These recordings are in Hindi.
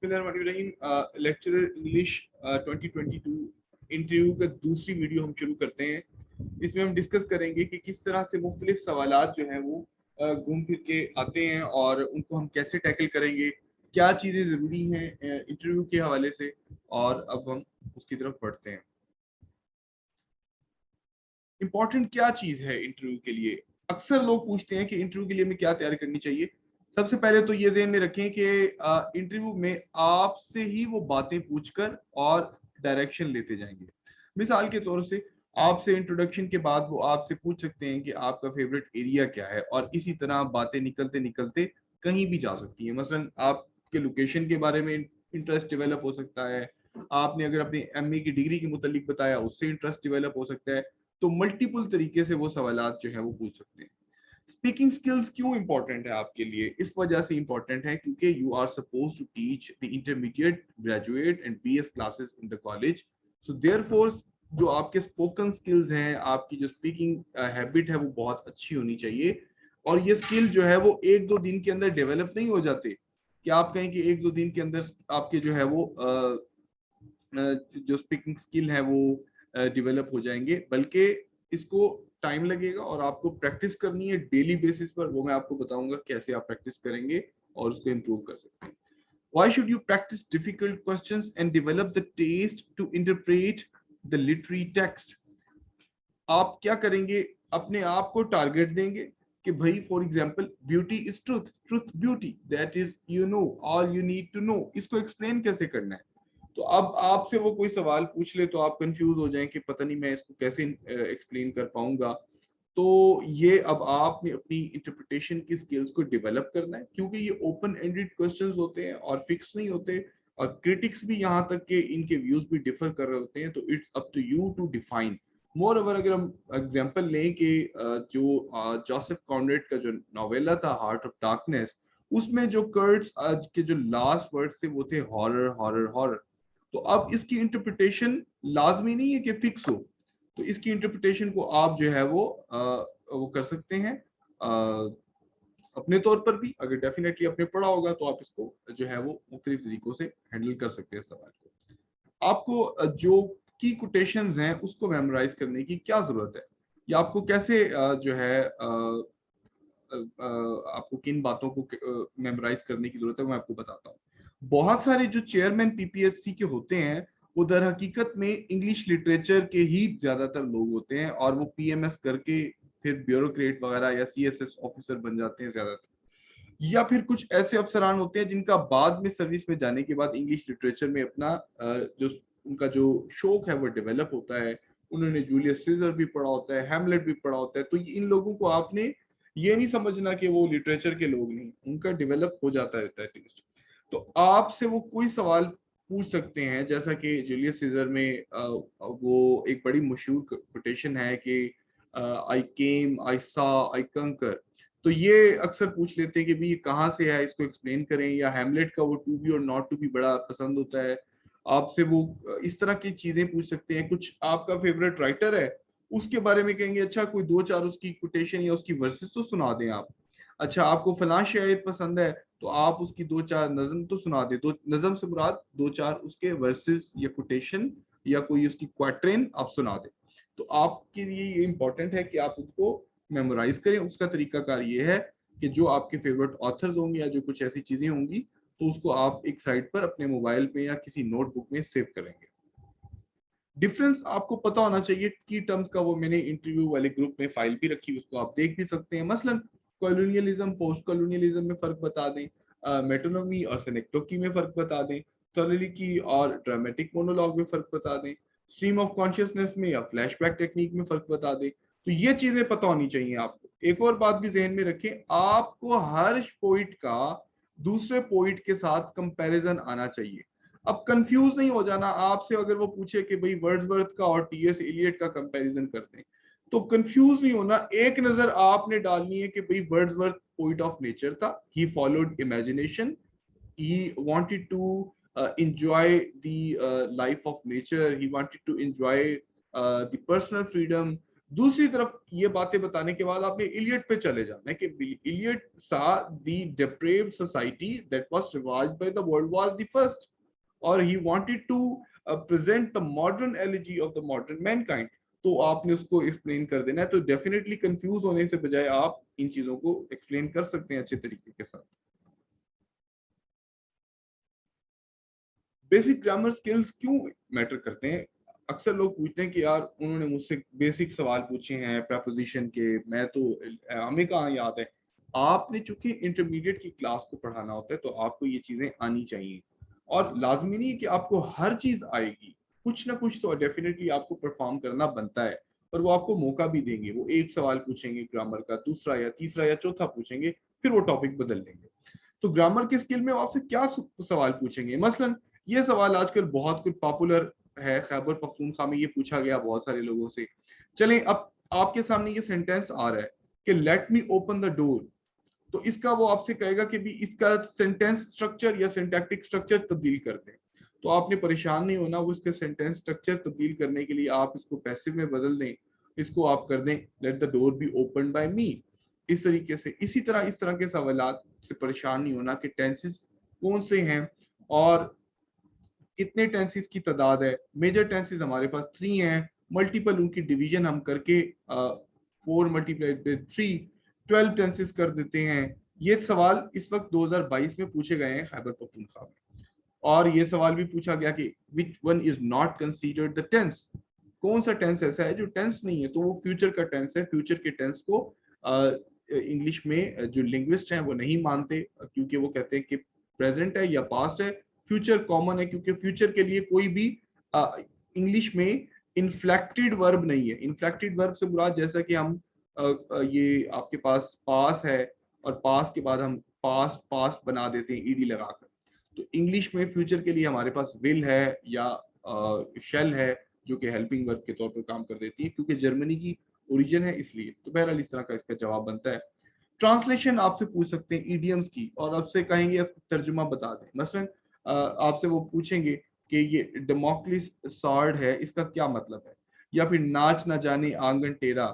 बिस्मिल्लाहिर्रहमानिर्रहीम। लेक्चरर इंग्लिश 2022 इंटरव्यू का दूसरी वीडियो हम शुरू करते हैं। इसमें हम डिस्कस करेंगे कि किस तरह से मुख्तलिफ सवालात जो हैं वो घूम फिर के आते हैं और उनको हम कैसे टैकल करेंगे, क्या चीज़ें ज़रूरी हैं इंटरव्यू के हवाले से। और अब हम उसकी तरफ बढ़ते हैं। इम्पोर्टेंट क्या चीज़ है इंटरव्यू के लिए? अक्सर लोग पूछते हैं कि इंटरव्यू के लिए हमें क्या तैयारी करनी चाहिए। सबसे पहले तो ये ज़हन में रखें कि इंटरव्यू में आपसे ही वो बातें पूछकर और डायरेक्शन लेते जाएंगे। मिसाल के तौर से आपसे इंट्रोडक्शन के बाद वो आपसे पूछ सकते हैं कि आपका फेवरेट एरिया क्या है, और इसी तरह बातें निकलते निकलते कहीं भी जा सकती है। मसलन आपके लोकेशन के बारे में इंटरेस्ट डेवलप हो सकता है, आपने अगर अपनी एमए की डिग्री के मुतालिक बताया उससे इंटरेस्ट डेवलप हो सकता है। तो मल्टीपल तरीके से वो सवालात जो है वो पूछ सकते हैं। स्पीकिंग स्किल्स क्यों इंपॉर्टेंट है आपके लिए? इस वजह से इंपॉर्टेंट है क्योंकि you are suppose to teach the intermediate, graduate and BS classes in the college. So therefore जो आपके स्पोकन स्किल्स हैं, आपकी जो स्पीकिंग हैबिट है वो बहुत अच्छी होनी चाहिए। और ये स्किल जो है वो एक दो दिन के अंदर डेवलप नहीं हो जाते कि आप कहें कि एक दो दिन के अंदर आपके जो है वो जो स्पीकिंग स्किल है वो डेवलप हो जाएंगे, बल्कि इसको टाइम लगेगा और आपको प्रैक्टिस करनी है डेली बेसिस पर। वो मैं आपको बताऊंगा कैसे आप प्रैक्टिस करेंगे और उसको इम्प्रूव कर सकते हैं। Why should you practice difficult questions and develop the taste to interpret the literary text? आप क्या करेंगे? अपने आप को टारगेट देंगे कि भाई for example beauty is truth, truth beauty, that is you know all you need to know. इसको एक्सप्लेन कैसे करना है? तो अब आपसे वो कोई सवाल पूछ ले तो आप कंफ्यूज हो जाएं कि पता नहीं मैं इसको कैसे एक्सप्लेन कर पाऊंगा। तो ये अब आपने अपनी इंटरप्रिटेशन की स्किल्स को डेवलप करना है, क्योंकि ये ओपन एंडेड क्वेश्चंस होते हैं और फिक्स नहीं होते, और क्रिटिक्स भी यहाँ तक के इनके व्यूज भी डिफर कर रहे होते हैं। तो it's up to you to define. Moreover अगर हम एग्जांपल लें कि जो जोसेफ कॉनरेड का जो नोवेला था हार्ट ऑफ डार्कनेस, उसमें जो कर्ट्स के जो लास्ट वर्ड थे वो थे हॉरर हॉरर हॉरर। तो अब इसकी इंटरप्रिटेशन लाजमी नहीं है कि फिक्स हो। तो इसकी इंटरप्रिटेशन को आप जो है वो कर सकते हैं अपने तौर पर भी। अगर डेफिनेटली आपने पढ़ा होगा तो आप इसको जो है वो मुख्तलिफ तरीकों से हैंडल कर सकते हैं सवाल को। आपको जो की कोटेशंस हैं उसको मेमोराइज करने की क्या जरूरत है, या आपको कैसे जो है आपको किन बातों को मेमोराइज करने की जरूरत है, मैं आपको बताता हूँ। बहुत सारे जो चेयरमैन पीपीएससी के होते हैं वो दर हकीकत में इंग्लिश लिटरेचर के ही ज्यादातर लोग होते हैं, और वो पीएमएस करके फिर ब्यूरोक्रेट वगैरह या सीएसएस ऑफिसर बन जाते हैं ज्यादातर। या फिर कुछ ऐसे अफसरान होते हैं जिनका बाद में सर्विस में जाने के बाद इंग्लिश लिटरेचर में अपना जो उनका जो शौक है वो डेवलप होता है। उन्होंने जूलियस सीजर भी पढ़ा होता है, हैमलेट भी पढ़ा होता है। तो इन लोगों को आपने ये नहीं समझना कि वो लिटरेचर के लोग नहीं, उनका डेवलप हो जाता रहता है टेस्ट। तो आपसे वो कोई सवाल पूछ सकते हैं, जैसा कि जूलियस सीजर में वो एक बड़ी मशहूर कोटेशन है कि आई केम, आई सा, आई कंकर। तो ये अक्सर पूछ लेते हैं कि भाई ये कहाँ से है, इसको एक्सप्लेन करें। या हैमलेट का वो टू बी और नॉट टू बी बड़ा पसंद होता है आपसे, वो इस तरह की चीजें पूछ सकते हैं। कुछ आपका फेवरेट राइटर है, उसके बारे में कहेंगे अच्छा कोई दो चार उसकी कोटेशन या उसकी वर्सेस तो सुना दें आप। अच्छा आपको फलां शायर पसंद है तो आप उसकी दो चार नज्म तो सुना दें। दो नज्म से मुराद दो चार उसके वर्सेस या कोटेशन या कोई उसकी क्वाट्रेन आप सुना दें। तो आपके लिए ये इंपॉर्टेंट है कि आप उसको मेमोराइज करें। उसका तरीकाकार ये है कि जो आपके फेवरेट ऑथर्स होंगे या जो कुछ ऐसी चीजें होंगी तो उसको आप एक साइड पर अपने मोबाइल पे या किसी नोटबुक में सेव करेंगे। डिफरेंस आपको पता होना चाहिए की टर्म्स का, वो मैंने इंटरव्यू वाले ग्रुप में फाइल भी रखी, उसको आप देख भी सकते हैं। मसलन कॉलोनियलिज्म पोस्ट कॉलोनियलिज्म में फर्क बता दें, मेटोनोमी और सेनेक्टोकी में फर्क बता दें, सोलिलिकी और ड्रामेटिक मोनोलॉग में फर्क बता दें, स्ट्रीम ऑफ कॉन्शियसनेस में या फ्लैशबैक टेक्निक में फर्क बता दें। तो ये चीजें पता होनी चाहिए आपको। एक और बात भी जहन में रखें, आपको हर पोइट का दूसरे पोइट के साथ कंपैरिजन आना चाहिए। अब कंफ्यूज नहीं हो जाना। आपसे अगर वो पूछे कि भाई वर्ड्सवर्थ का और टीएस एलियट का कंपैरिजन करते हैं, तो कंफ्यूज नहीं होना। एक नजर आपने डालनी है कि भाई वर्ड्सवर्थ पोइट ऑफ नेचर था, he followed imagination, he wanted to enjoy the life of nature, he wanted to enjoy the personal freedom, दूसरी तरफ ये बातें बताने के बाद आपने इलियट पे चले जाना है कि इलियट सा the depraved society that was revised by the world war the first, or he wanted to present the modern elegy of the modern mankind. तो आपने उसको एक्सप्लेन कर देना है, तो डेफिनेटली कंफ्यूज होने से बजाय आप इन चीजों को एक्सप्लेन कर सकते हैं अच्छे तरीके के साथ। बेसिक ग्रामर स्किल्स क्यों मैटर करते हैं? अक्सर लोग पूछते हैं कि यार उन्होंने मुझसे बेसिक सवाल पूछे हैं प्रपोजिशन के, मैं तो हमें कहाँ याद है। आपने चूंकि इंटरमीडिएट की क्लास को पढ़ाना होता है तो आपको ये चीजें आनी चाहिए, और लाजमी नहीं है कि आपको हर चीज आएगी, कुछ ना कुछ तो डेफिनेटली आपको परफॉर्म करना बनता है, और वो आपको मौका भी देंगे। वो एक सवाल पूछेंगे ग्रामर का, दूसरा या तीसरा या चौथा पूछेंगे, फिर वो टॉपिक बदल लेंगे। तो ग्रामर के स्किल में वो आपसे क्या सवाल पूछेंगे? मसलन ये सवाल आजकल बहुत कुछ पॉपुलर है, खैबर पख्तूनख्वा में ये पूछा गया बहुत सारे लोगों से। चलें, अब आपके सामने ये सेंटेंस आ रहा है कि let me open the door, तो इसका वो आपसे कहेगा कि भी इसका सेंटेंस स्ट्रक्चर या सिंटैक्टिक स्ट्रक्चर तब्दील कर दें। तो आपने परेशान नहीं होना, वो इसके सेंटेंस स्ट्रक्चर तब्दील करने के लिए आप इसको पैसिव में बदल दें, इसको आप कर दें let the door be open by me. इस तरीके से, इसी तरह इस तरह के सवाल से परेशान नहीं होना कि टेंसेस कौन से हैं और कितने टेंसेस की तादाद है। मेजर टेंसेस हमारे पास 3 हैं, मल्टीपल उनकी डिवीजन हम करके 4 मल्टीप्लाइड बाय 3 12 टेंसेस कर देते हैं। ये सवाल इस वक्त 2022 में पूछे गए हैं खैबर पख्तूनख्वा में, और ये सवाल भी पूछा गया कि which one is not considered the tense, कौन सा टेंस ऐसा है जो टेंस नहीं है, तो वो फ्यूचर का टेंस है। फ्यूचर के टेंस को इंग्लिश में जो लिंग्विस्ट हैं वो नहीं मानते, क्योंकि वो कहते हैं कि प्रेजेंट है या पास्ट है। फ्यूचर कॉमन है क्योंकि फ्यूचर के लिए कोई भी इंग्लिश में इन्फ्लेक्टेड वर्ब नहीं है। इन्फ्लेक्टेड वर्ब से मुराद जैसा कि हम ये आपके पास पास है और पास के बाद हम पास्ट पास्ट बना देते हैं ईडी लगाकर, तो इंग्लिश में फ्यूचर के लिए हमारे पास विल है या शेल है जो कि हेल्पिंग वर्ब के तौर पर काम कर देती है, क्योंकि जर्मनी की ओरिजिन है इसलिए। तो बहरहाल इस तरह का इसका जवाब बनता है। ट्रांसलेशन आपसे पूछ सकते हैं ईडियम्स की, और आपसे कहेंगे तर्जुमा बता दें। मसलन आपसे वो पूछेंगे कि ये डेमोक्लिस सॉर्ड है, इसका क्या मतलब है, या फिर नाच ना जाने आंगन टेरा।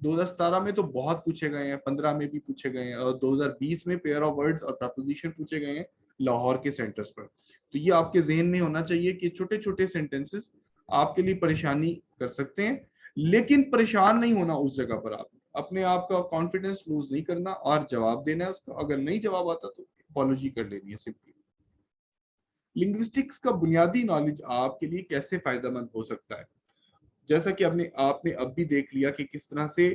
2017 में तो बहुत पूछे गए हैं, 15 में भी पूछे गए हैं, और 2020 में पेयर ऑफ वर्ड्स और प्रपोजिशन पूछे गए हैं लाहौर के सेंटर्स पर। तो ये आपके जहन में होना चाहिए कि छोटे छोटे सेंटेंसेस आपके लिए परेशानी कर सकते हैं, लेकिन परेशान नहीं होना उस जगह पर। आप अपने आप का कॉन्फिडेंस लूज नहीं करना और जवाब देना है उसका। अगर नहीं जवाब आता तो अपॉलॉजी कर लेनी है सिंपली। लिंग्विस्टिक्स का बुनियादी नॉलेज आपके लिए कैसे फायदेमंद हो सकता है? जैसा कि आपने अब भी देख लिया कि किस तरह से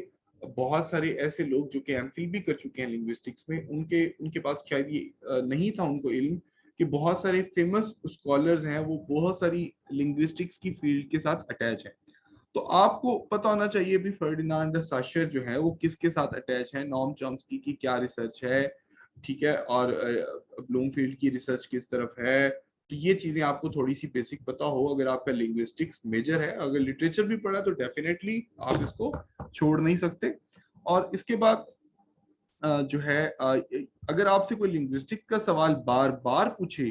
बहुत सारे ऐसे लोग जो कि एमफिल भी कर चुके हैं लिंग्विस्टिक्स में, उनके उनके पास शायद ये नहीं था उनको इल्म कि बहुत सारे फेमस स्कॉलर्स हैं वो बहुत सारी लिंग्विस्टिक्स की फील्ड के साथ अटैच हैं। तो आपको पता होना चाहिए भी फर्डिनांड द साशर जो है वो किसके साथ अटैच है, नॉर्म चॉम्स्की की क्या रिसर्च है, ठीक है, और ब्लूमफील्ड की रिसर्च किस तरफ है। तो ये चीजें आपको थोड़ी सी बेसिक पता हो अगर आपका लिंग्विस्टिक्स मेजर है। अगर लिटरेचर भी पढ़ा तो डेफिनेटली आप इसको छोड़ नहीं सकते। और इसके बाद जो है अगर आपसे कोई लिंग्विस्टिक का सवाल बार बार पूछे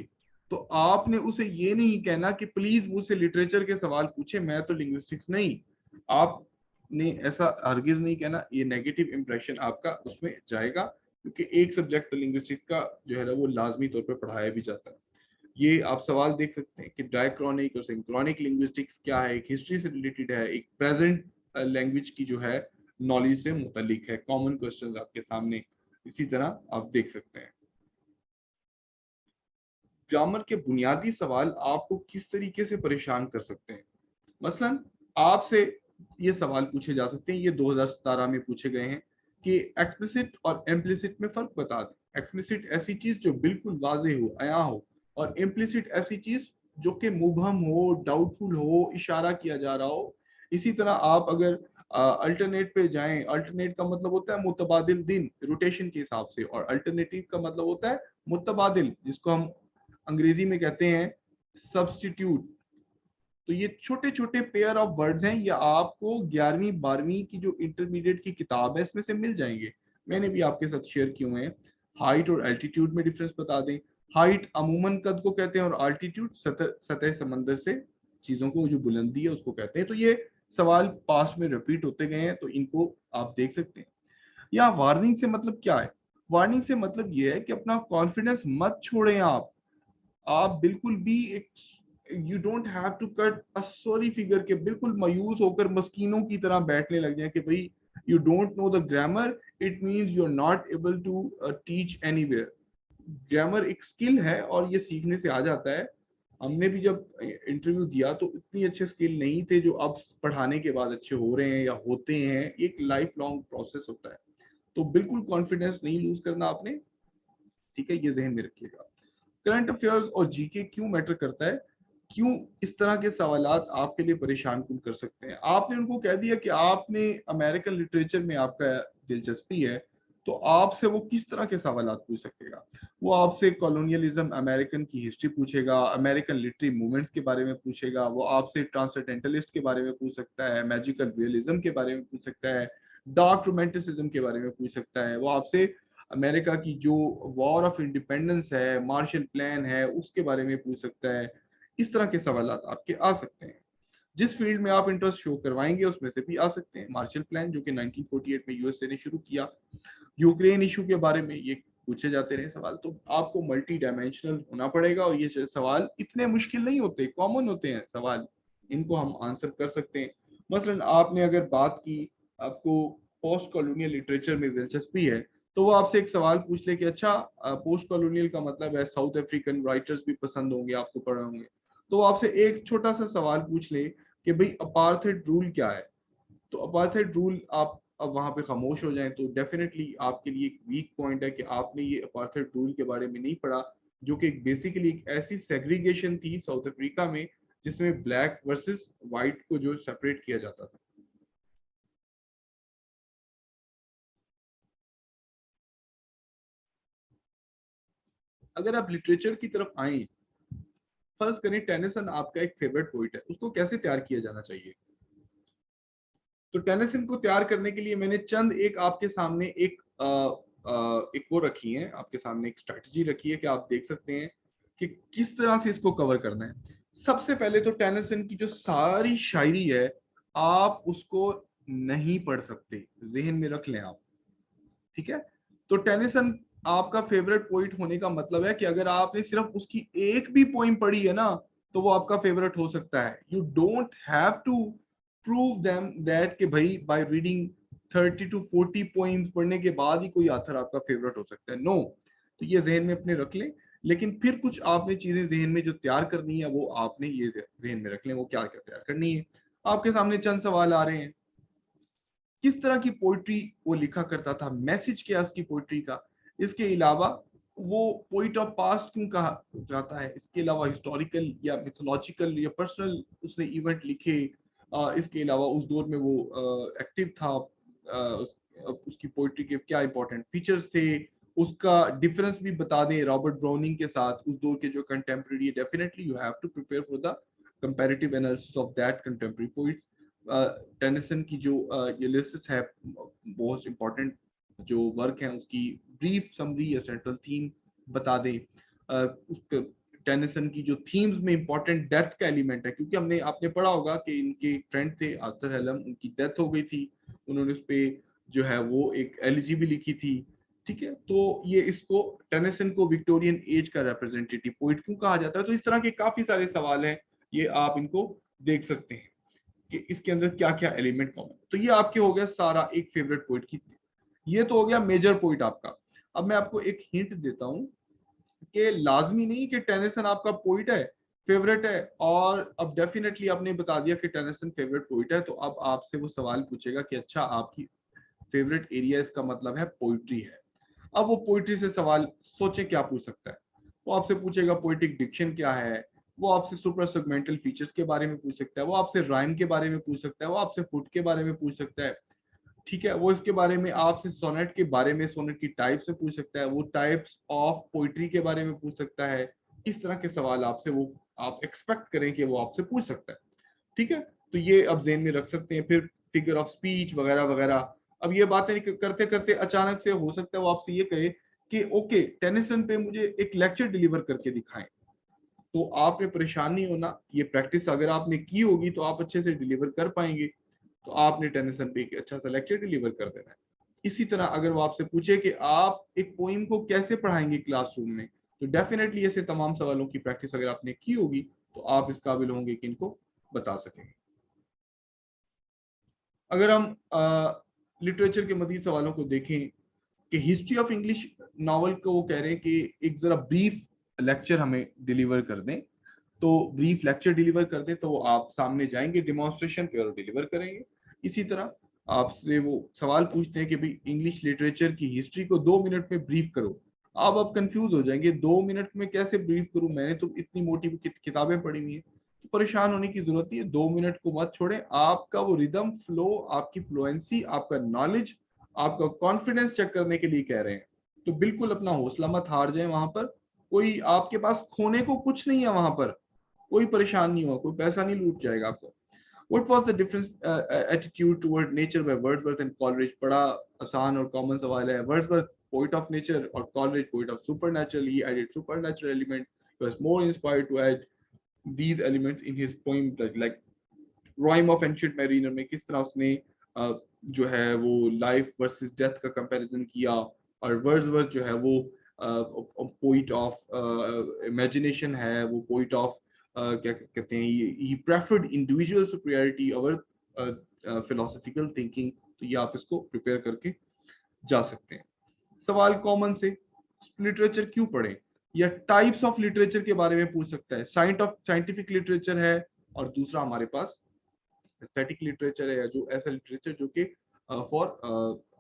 तो आपने उसे ये नहीं कहना कि प्लीज मुझसे लिटरेचर के सवाल पूछे, मैं तो लिंग्विस्टिक्स नहीं। आपने ऐसा हरगिज नहीं कहना, ये नेगेटिव इंप्रेशन आपका उसमें जाएगा, क्योंकि एक सब्जेक्ट लिंग्विस्टिक का जो है ना वो लाजमी तौर पर पढ़ाया भी जाता है। ये आप सवाल देख सकते हैं कि डायक्रॉनिक और सिंक्रोनिक लिंग्विस्टिक्स क्या है, एक हिस्ट्री से रिलेटेड है, एक प्रेजेंट लैंग्वेज की जो है नॉलेज से मुतलिक है। कॉमन क्वेश्चंस आपके सामने इसी तरह आप देख सकते हैं। ग्रामर के बुनियादी सवाल आपको किस तरीके से परेशान कर सकते हैं? मसलन आपसे ये सवाल पूछे जा सकते हैं, ये 2017 में पूछे गए हैं कि एक्सप्लिसिट और इम्प्लिसिट में फर्क बता दें। एक्सप्लिसिट ऐसी चीज जो बिल्कुल वाजे हो, आया हो, और इम्प्लिसिट ऐसी चीज जो कि मुबहम हो, डाउटफुल हो, इशारा किया जा रहा हो। इसी तरह आप अगर अल्टरनेट पे जाएं, अल्टरनेट का मतलब होता है मुतबादिल दिन, रोटेशन के हिसाब से, और अल्टरनेटिव का मतलब होता है मुतबादिल, जिसको हम अंग्रेजी में कहते हैं सब्स्टिट्यूट। तो ये छोटे छोटे पेयर ऑफ वर्ड्स हैं, ये आपको 11वीं 12वीं की जो इंटरमीडिएट की किताब है इसमें से मिल जाएंगे। मैंने भी आपके साथ शेयर किए हुए हैं। हाइट और एल्टीट्यूड में डिफरेंस बता दें। हाइट अमूमन कद को कहते हैं और अल्टीट्यूड सतह समंदर से चीजों को जो बुलंदी है उसको कहते हैं। तो ये सवाल पास्ट में रिपीट होते गए हैं, तो इनको आप देख सकते हैं। या वार्निंग से मतलब क्या है? वार्निंग से मतलब ये है कि अपना कॉन्फिडेंस मत छोड़ें आप बिल्कुल भी एक, you don't have to cut a sorry figure के बिल्कुल मायूस होकर मस्कीनों की तरह बैठने लग जाए कि भाई you don't know the grammar, it means you are not able to teach anywhere. Grammar एक स्किल है और ये सीखने से आ जाता है। हमने भी जब इंटरव्यू दिया तो इतनी अच्छे स्किल नहीं थे जो अब पढ़ाने के बाद अच्छे हो रहे हैं या होते हैं। एक लाइफ लॉन्ग प्रोसेस होता है, तो बिल्कुल कॉन्फिडेंस नहीं लूज करना आपने, ठीक है, ये जहन में रखिएगा। करंट अफेयर्स और जीके क्यों मैटर करता है, क्यों इस तरह के सवालात आपके लिए परेशान कुन कर सकते हैं। आपने उनको कह दिया कि आपने अमेरिकन लिटरेचर में आपका दिलचस्पी है, तो आपसे वो किस तरह के सवालात पूछ सकेगा? वो आपसे कॉलोनियलिज्म, अमेरिकन की हिस्ट्री पूछेगा, अमेरिकन लिटरेरी मूवमेंट्स के बारे में पूछेगा, वो आपसे ट्रांससेंडेंटलिस्ट के बारे में पूछ सकता है, मैजिकल रियलिज्म के बारे में पूछ सकता है, डार्क रोमांटिसिज्म के बारे में पूछ सकता है, वो आपसे अमेरिका की जो वॉर ऑफ इंडिपेंडेंस है, मार्शल प्लान है, उसके बारे में पूछ सकता है। इस तरह के सवाल आपके आ सकते हैं। जिस फील्ड में आप इंटरेस्ट शो करवाएंगे उसमें से भी आ सकते हैं। मार्शल प्लान जो कि 1948 में यूएसए ने शुरू किया, यूक्रेन इशू के बारे में ये पूछे जाते रहे सवाल। तो आपको मल्टी डायमेंशनल होना पड़ेगा, और ये सवाल इतने मुश्किल नहीं होते, कॉमन होते हैं सवाल, इनको हम आंसर कर सकते हैं। मसलन आपने अगर बात की, आपको पोस्ट कॉलोनियल लिटरेचर में दिलचस्पी है, तो वो आपसे एक सवाल पूछ ले कि अच्छा, पोस्ट कॉलोनियल का मतलब है साउथ अफ्रीकन राइटर्स भी पसंद होंगे, आपको पढ़े होंगे, तो वो आपसे एक छोटा सा सवाल पूछ ले कि भाई अपार्थेड रूल क्या है। तो अपार्थेड रूल आप अब वहां पे खामोश हो जाएं तो डेफिनेटली आपके लिए एक वीक पॉइंट है कि आपने ये अपार्थेड रूल के बारे में नहीं पढ़ा, जो कि बेसिकली एक ऐसी सेग्रीगेशन थी साउथ अफ्रीका में जिसमें ब्लैक वर्सेस वाइट को जो सेपरेट किया जाता था। अगर आप लिटरेचर की तरफ आए, फर्ज करें टेनिसन आपका एक फेवरेट पोइट है, उसको कैसे तैयार किया जाना चाहिए? तो टेनिसन को तैयार करने के लिए मैंने चंद एक आपके सामने एक वो रखी है, आपके सामने एक स्ट्रेटजी रखी है कि आप देख सकते हैं कि किस तरह से इसको कवर करना है। सबसे पहले तो टेनिसन की जो सारी शायरी है, आप उसको नहीं पढ़ सकते, जहन में रख लें आप, ठीक है। तो टेनिसन आपका फेवरेट पोइट होने का मतलब है कि अगर आपने सिर्फ उसकी एक भी पोइम पढ़ी है ना, तो वो आपका फेवरेट हो सकता है। You don't have to prove them that कि भाई बाय रीडिंग 30 to 40 पोइम्स पढ़ने के बाद ही कोई आथर आपका फेवरेट हो सकता है, नो। तो ये जहन में अपने रख लें। लेकिन फिर कुछ आपने चीजें जहन में जो तैयार करनी है वो आपने ये जहन में रख लें, वो क्या क्या तैयार करनी है। आपके सामने चंद सवाल आ रहे हैं। किस तरह की पोइट्री वो लिखा करता था, मैसेज क्या उसकी पोइट्री का। इसके अलावा वो पोइट ऑफ पास्ट क्यों कहा जाता है। इसके अलावा हिस्टोरिकल या मिथोलॉजिकल या पर्सनल उसने इवेंट लिखे। इसके अलावा उस दौर में वो एक्टिव था। उसकी पोइट्री के क्या इंपॉर्टेंट फीचर्स थे, उसका डिफरेंस भी बता दें रॉबर्ट ब्राउनिंग के साथ उस दौर के जो कंटेम्प्रेरी है। Definitely you have to prepare for the comparative analysis of that contemporary poet. Tennyson की जो यूलिसिस है, मोस्ट इम्पॉर्टेंट जो वर्क है, उसकी ब्रीफ समरी या सेंट्रल थीम बता दें। टेनिसन की जो थीम्स में इंपॉर्टेंट डेथ का एलिमेंट है, क्योंकि हमने आपने पढ़ा होगा कि इनके फ्रेंड थे आर्थर हेलम, उनकी डेथ हो गई थी, उन्होंने उस पर जो है वो एक एलिजी भी लिखी थी, ठीक है। तो ये इसको टेनिसन को विक्टोरियन एज का रिप्रेजेंटेटिव पोइट क्यों कहा जाता है। तो इस तरह के काफी सारे सवाल हैं, ये आप इनको देख सकते हैं कि इसके अंदर क्या क्या एलिमेंट कॉमन। तो ये आपके हो गया सारा एक फेवरेट पोइट की, ये तो हो गया मेजर पोइट आपका। अब मैं आपको एक हिंट देता हूं कि लाजमी नहीं कि टेनिसन आपका पोइट है, फेवरेट है, और अब डेफिनेटली आपने बता दिया कि टेनिसन फेवरेट पोइट है, तो अब आपसे वो सवाल पूछेगा कि अच्छा आपकी फेवरेट एरिया, इसका मतलब है पोइट्री है। अब वो पोइट्री से सवाल सोचे क्या पूछ सकता है। वो आपसे पूछेगा पोइटिक डिक्शन क्या है, वो आपसे सुपर सेगमेंटल फीचर्स के बारे में पूछ सकता है, वो आपसे राइम के बारे में पूछ सकता है, वो आपसे फुट के बारे में पूछ सकता है, ठीक है। वो इसके बारे में आपसे सोनेट के बारे में, सोनेट की टाइप से पूछ सकता है, वो टाइप्स ऑफ पोइट्री के बारे में पूछ सकता है। इस तरह के सवाल आपसे वो आप एक्सपेक्ट करें कि वो आपसे पूछ सकता है, ठीक है। तो ये अब जेन में रख सकते हैं। फिर फिगर ऑफ स्पीच वगैरह वगैरह। अब ये बातें करते करते अचानक से हो सकता है वो आपसे ये कहे कि ओके टेनिसन पे मुझे एक लेक्चर डिलीवर करके दिखाएं। तो आपने परेशान नहीं होना, ये प्रैक्टिस अगर आपने की होगी तो आप अच्छे से डिलीवर कर पाएंगे। तो आपने टेनिसन पे एक अच्छा सा लेक्चर डिलीवर कर देना है। इसी तरह अगर वो आपसे पूछे कि आप एक पोइम को कैसे पढ़ाएंगे क्लासरूम में, तो डेफिनेटली ऐसे तमाम सवालों की प्रैक्टिस अगर आपने की होगी तो आप इस काबिल होंगे कि इनको बता सकेंगे। अगर हम लिटरेचर के मजीद सवालों को देखें कि हिस्ट्री ऑफ इंग्लिश नॉवल को वो कह रहे हैं कि एक जरा ब्रीफ लेक्चर हमें डिलीवर कर दें, तो ब्रीफ लेक्चर डिलीवर कर दें तो वो आप सामने जाएंगे डेमोन्स्ट्रेशन पे और डिलीवर करेंगे। इसी तरह आपसे वो सवाल पूछते हैं कि भाई इंग्लिश लिटरेचर की हिस्ट्री को 2 मिनट में ब्रीफ करो। आप कंफ्यूज हो जाएंगे, 2 मिनट में कैसे ब्रीफ करूं, मैंने तो इतनी मोटी किताबें पढ़ी हुई हैं। तो परेशान होने की जरूरत नहीं है, 2 मिनट को मत छोड़ें। आपका वो रिदम फ्लो, आपकी फ्लुएंसी, आपका नॉलेज, आपका कॉन्फिडेंस चेक करने के लिए कह रहे हैं। तो बिल्कुल अपना हौसला मत हार जाए। वहां पर कोई आपके पास खोने को कुछ नहीं है, वहां पर कोई परेशान नहीं हुआ, कोई पैसा नहीं लूट जाएगा आपको। What was the difference attitude toward nature by Wordsworth and Coleridge? बड़ा आसान और कॉमन सवाल है। Wordsworth poet of nature और Coleridge poet of supernatural. He added supernatural element. He was more inspired to add these elements in his poem like Rhyme of Ancient Mariner में किस तरह उसने जो है वो लाइफ वर्सेस डेथ का कंपैरिजन किया। और वर्ड्सवर्थ जो है वो पोइट ऑफ इमेजिनेशन है, वो पोइट ऑफ क्या कहते हैं, he preferred individual superiority over philosophical thinking. तो ये आप इसको प्रिपेयर करके जा सकते हैं। सवाल कॉमन से, लिटरेचर क्यों पढ़ें, या टाइप्स ऑफ लिटरेचर के बारे में पूछ सकता है। साइंटिफिक लिटरेचर है और दूसरा हमारे पास एस्थेटिक लिटरेचर है, या जो ऐसा लिटरेचर जो कि फॉर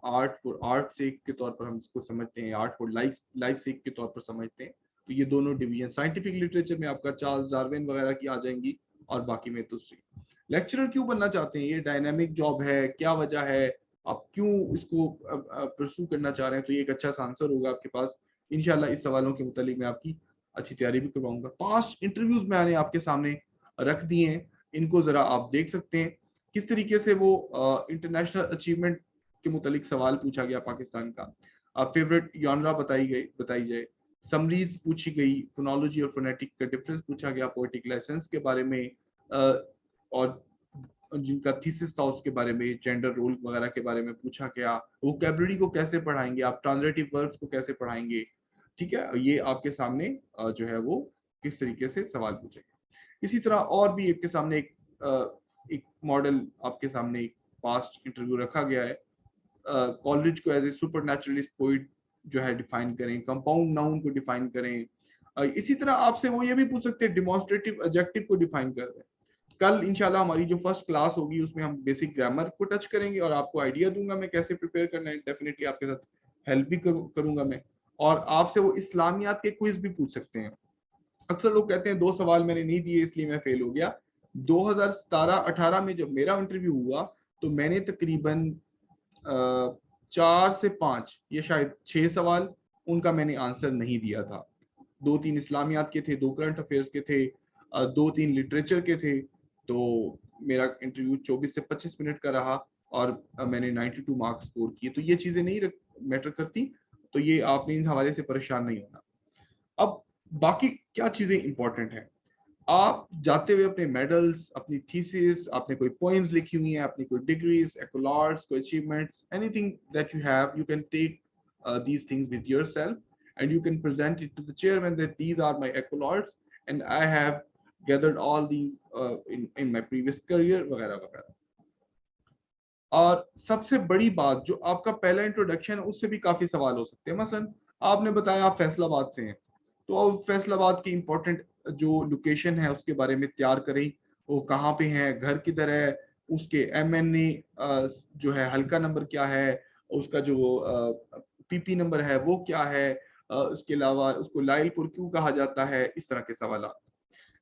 आर्ट, फॉर आर्ट सेक के तौर पर हम इसको समझते हैं, आर्ट फॉर लाइफ सेक के तौर पर समझते हैं। तो ये दोनों डिवीजन साइंटिफिक लिटरेचर में आपका चार्ल्स डार्विन वगैरह की आ जाएंगी, और बाकी में दूसरी। लेक्चरर क्यों बनना चाहते हैं, ये डायनामिक जॉब है, क्या वजह है, आप क्यों इसको परसू करना चाह रहे हैं, तो ये एक अच्छा सा आंसर होगा आपके पास। इंशाल्लाह इस सवालों के मुतालिक मैं आपकी अच्छी तैयारी भी करवाऊंगा। 5 इंटरव्यूज मैंने आपके सामने रख दिए हैं, इनको जरा आप देख सकते हैं किस तरीके से वो इंटरनेशनल अचीवमेंट के मुतालिक सवाल पूछा गया पाकिस्तान का। फेवरेट जॉनरा बताई जाए, समरीज पूछी गई, फोनोलॉजी और फोनेटिक का डिफरेंस पूछा गया, पोएटिक लाइसेंस के बारे में, और जिनका थीसिस था उसके बारे में, जेंडर रोल वगैरह के बारे में पूछा गया। वोकैबुलरी को कैसे पढ़ाएंगे आप, ट्रांसलेटिव वर्ब्स को कैसे पढ़ाएंगे, ठीक है, ये आपके सामने जो है वो किस तरीके से सवाल पूछेंगे। इसी तरह और भी आपके सामने एक मॉडल आपके सामने एक पास्ट इंटरव्यू रखा गया है। कॉलेज को as a supernaturalist poet जो है डिफाइन करें, कंपाउंड नाउन को डिफाइन करें। इसी तरह आपसे वो ये भी पूछ सकते हैं डिमॉन्स्ट्रेटिव एडजेक्टिव को डिफाइन कर दें। कल इंशाल्लाह हमारी जो फर्स्ट क्लास होगी उसमें हम बेसिक ग्रामर को टच करेंगे और आपको आइडिया दूंगा मैं कैसे प्रिपेयर करना है। डेफिनेटली आपके साथ हेल्प भी करूंगा मैं। और आपसे वो इस्लामियात के क्विज भी पूछ सकते हैं। अक्सर लोग कहते हैं 2 सवाल मैंने नहीं दिए इसलिए मैं फेल हो गया। 2017-18 में जब मेरा इंटरव्यू हुआ तो मैंने तकरीबन 4 से 5 या शायद 6 सवाल उनका मैंने आंसर नहीं दिया था। 2-3 इस्लामियात के थे, 2 करंट अफेयर्स के थे, 2-3 लिटरेचर के थे। तो मेरा इंटरव्यू 24 से 25 मिनट का रहा और मैंने 92 मार्क्स स्कोर किए। तो ये चीजें नहीं मैटर करती, तो ये आपने इन हवाले से परेशान नहीं होना। अब बाकी क्या चीजें इंपॉर्टेंट है, आप जाते हुए अपने मेडल्स, अपनी थीसिस, आपने कोई पोएम्स लिखी हुई हैं, अपनी कोई डिग्रीज, एक्कोलार्ड्स, कोई achievements, anything that you have, you can take these things with yourself and you can present it to the chairman that these are my accolades and I have gathered all these in my previous career वगैरह वगैरह। और सबसे बड़ी बात, जो आपका पहला इंट्रोडक्शन है उससे भी काफी सवाल हो सकते हैं। मसलन आपने बताया आप फैसलाबाद से हैं, तो अब फैसलाबाद की इंपॉर्टेंट जो लोकेशन है उसके बारे में तैयार करें, वो कहाँ पे है, घर किधर है, उसके MNA जो है हल्का नंबर क्या है, उसका जो PP नंबर है वो क्या है, उसके अलावा उसको लाइलपुर क्यों कहा जाता है, इस तरह के सवाल।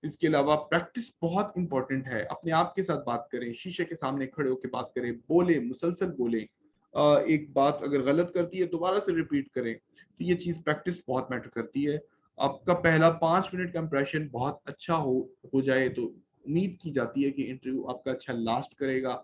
इसके अलावा प्रैक्टिस बहुत इंपॉर्टेंट है, अपने आप के साथ बात करें, शीशे के सामने खड़े होकर बात करें, बोले, मुसलसल बोले, एक बात अगर गलत करती है दोबारा से रिपीट करें। तो ये चीज प्रैक्टिस बहुत मैटर करती है। आपका पहला 5 मिनट का इंप्रेशन बहुत अच्छा हो जाए तो उम्मीद की जाती है कि इंटरव्यू आपका अच्छा लास्ट करेगा।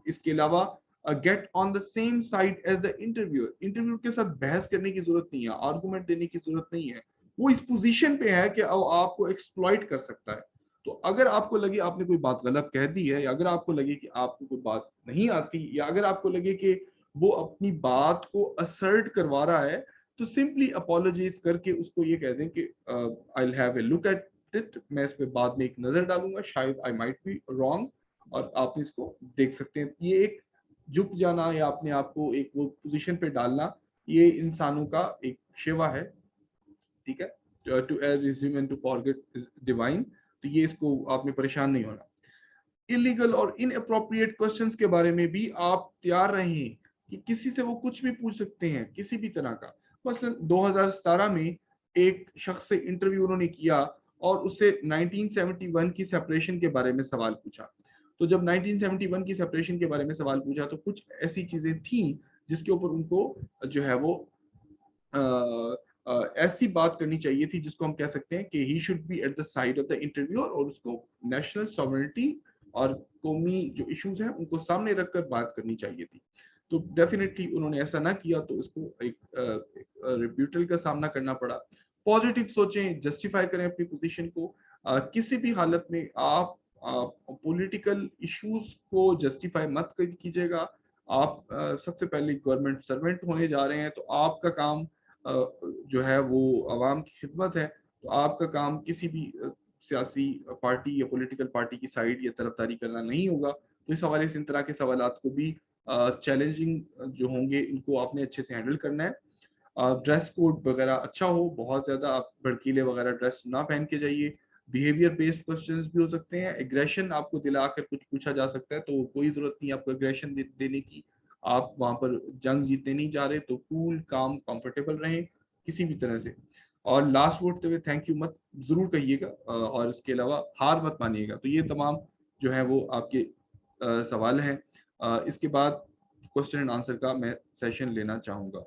इसके अलावा get on the same side as the interviewer, interview के साथ बहस करने की जरूरत नहीं है, आर्गुमेंट देने की जरूरत नहीं है। वो इस पोजीशन पे है कि आपको एक्सप्लॉइट कर सकता है। तो अगर आपको लगे आपने कोई बात गलत कह दी है, या अगर आपको लगे कि आपको कोई बात नहीं आती, या अगर आपको लगे कि वो अपनी बात को असर्ट करवा रहा है, तो सिंपली अपोलोजाइज करके उसको ये कह दें कि I will have a look at it, मैं इस पे बाद में एक नजर डालूंगा, शायद आई माइट बी रॉन्ग, और आप इसको देख सकते हैं। ये एक झुक जाना या अपने आप को एक वो पोजीशन पे डालना, ये इंसानों का एक शिवा है, ठीक है। To err is human, to forgive is divine. तो ये इसको आपने परेशान नहीं होना। इलीगल और इनअप्रोप्रिएट क्वेश्चंस के बारे में भी आप तैयार रहें कि किसी से वो कुछ भी पूछ सकते हैं, किसी भी तरह का। मसलन 2017 में एक शख्स से इंटरव्यू उन्होंने किया और उससे 1971 की सेपरेशन के बारे में सवाल पूछा। तो जब 1971 की सेपरेशन के बारे में सवाल पूछा तो कुछ ऐसी चीजें थी जिसके ऊपर उनको जो है वो ऐसी बात करनी चाहिए थी जिसको हम कह सकते हैं कि he should be at the side of the interview, और उसको नेशनल सॉवरेनिटी और कौमी जो इश्यूज हैं उनको सामने रखकर बात करनी चाहिए थी। तो डेफिनेटली उन्होंने ऐसा ना किया, तो इसको एक रिब्यूटल का सामना करना पड़ा। पॉजिटिव सोचें, जस्टिफाई करें अपनी पोजीशन को। किसी भी हालत में आप पॉलिटिकल इश्यूज को जस्टिफाई मत कीजिएगा। आप सबसे पहले गवर्नमेंट सर्वेंट होने जा रहे हैं, तो आपका काम जो है वो आवाम की खिदमत है। तो आपका काम किसी भी सियासी पार्टी या पॉलिटिकल पार्टी की साइड या तरफदारी करना नहीं होगा। तो इस हवाले से इन तरह के सवालात को भी चैलेंजिंग जो होंगे इनको आपने अच्छे से हैंडल करना है। ड्रेस कोड वगैरह अच्छा हो, बहुत ज्यादा आप भड़कीले वगैरह ड्रेस ना पहन के जाइए। बिहेवियर बेस्ड क्वेश्चंस भी हो सकते हैं, एग्रेशन आपको दिलाकर कुछ पूछा जा सकता है, तो कोई जरूरत नहीं आपको एग्रेशन देने की। आप वहां पर जंग जीतने नहीं जा रहे, तो कूल काम कंफर्टेबल रहें किसी भी तरह से। और लास्ट बोलते हुए थैंक यू मत जरूर कहिएगा, और इसके अलावा हार मत मानिएगा। तो ये तमाम जो है वो आपके सवाल हैं। इसके बाद क्वेश्चन एंड आंसर का मैं सेशन लेना चाहूंगा।